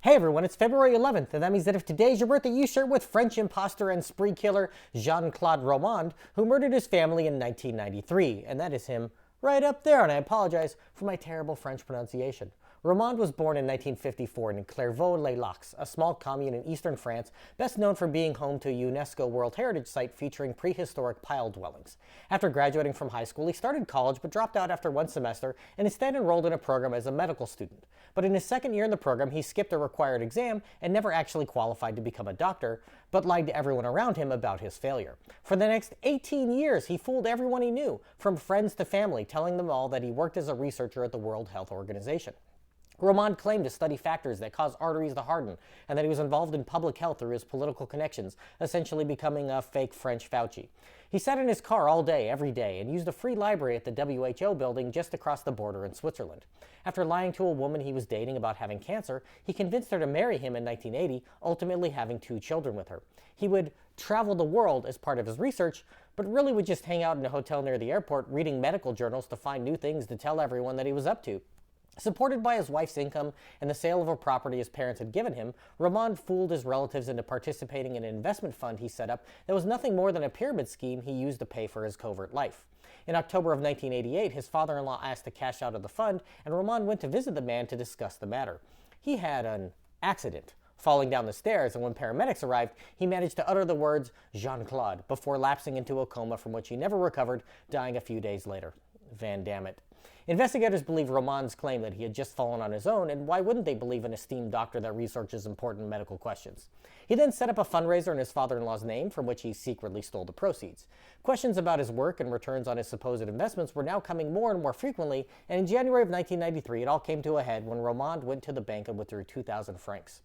Hey everyone, it's February 11th, and that means that if today's your birthday, you share it with French imposter and spree killer Jean-Claude Romand, who murdered his family in 1993, and that is him right up there, and I apologize for my terrible French pronunciation. Romand was born in 1954 in Clairvaux-les-Lacs, a small commune in eastern France, best known for being home to a UNESCO World Heritage Site featuring prehistoric pile dwellings. After graduating from high school, he started college but dropped out after one semester and instead enrolled in a program as a medical student. But in his second year in the program, he skipped a required exam and never actually qualified to become a doctor, but lied to everyone around him about his failure. For the next 18 years, he fooled everyone he knew, from friends to family, telling them all that he worked as a researcher at the World Health Organization. Romand claimed to study factors that cause arteries to harden, and that he was involved in public health through his political connections, essentially becoming a fake French Fauci. He sat in his car all day, every day, and used a free library at the WHO building just across the border in Switzerland. After lying to a woman he was dating about having cancer, he convinced her to marry him in 1980, ultimately having 2 children with her. He would travel the world as part of his research, but really would just hang out in a hotel near the airport reading medical journals to find new things to tell everyone that he was up to. Supported by his wife's income and the sale of a property his parents had given him, Romand fooled his relatives into participating in an investment fund he set up that was nothing more than a pyramid scheme he used to pay for his covert life. In October of 1988, his father-in-law asked to cash out of the fund, and Romand went to visit the man to discuss the matter. He had an accident, falling down the stairs, and when paramedics arrived, he managed to utter the words Jean-Claude before lapsing into a coma from which he never recovered, dying a few days later. Van damn it. Investigators believe Romand's claim that he had just fallen on his own, and why wouldn't they believe an esteemed doctor that researches important medical questions? He then set up a fundraiser in his father-in-law's name, from which he secretly stole the proceeds. Questions about his work and returns on his supposed investments were now coming more and more frequently, and in January of 1993, it all came to a head when Romand went to the bank and withdrew 2,000 francs.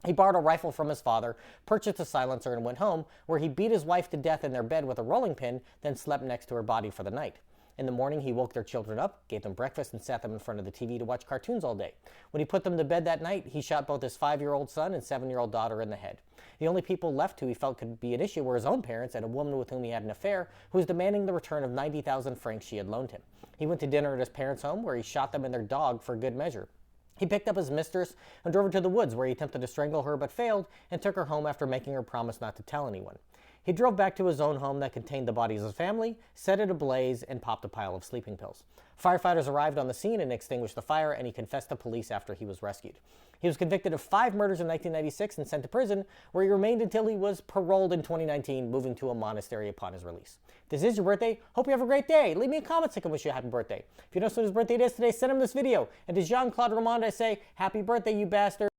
He borrowed a rifle from his father, purchased a silencer, and went home, where he beat his wife to death in their bed with a rolling pin, then slept next to her body for the night. In the morning, he woke their children up, gave them breakfast, and sat them in front of the TV to watch cartoons all day. When he put them to bed that night, he shot both his 5-year-old son and 7-year-old daughter in the head. The only people left who he felt could be an issue were his own parents and a woman with whom he had an affair, who was demanding the return of 90,000 francs she had loaned him. He went to dinner at his parents' home, where he shot them and their dog for good measure. He picked up his mistress and drove her to the woods, where he attempted to strangle her but failed, and took her home after making her promise not to tell anyone. He drove back to his own home that contained the bodies of his family, set it ablaze, and popped a pile of sleeping pills. Firefighters arrived on the scene and extinguished the fire, and he confessed to police after he was rescued. He was convicted of 5 murders in 1996 and sent to prison, where he remained until he was paroled in 2019, moving to a monastery upon his release. If this is your birthday, hope you have a great day. Leave me a comment so I can wish you a happy birthday. If you know whose birthday it is today, send him this video. And to Jean-Claude Romand, I say, happy birthday, you bastard.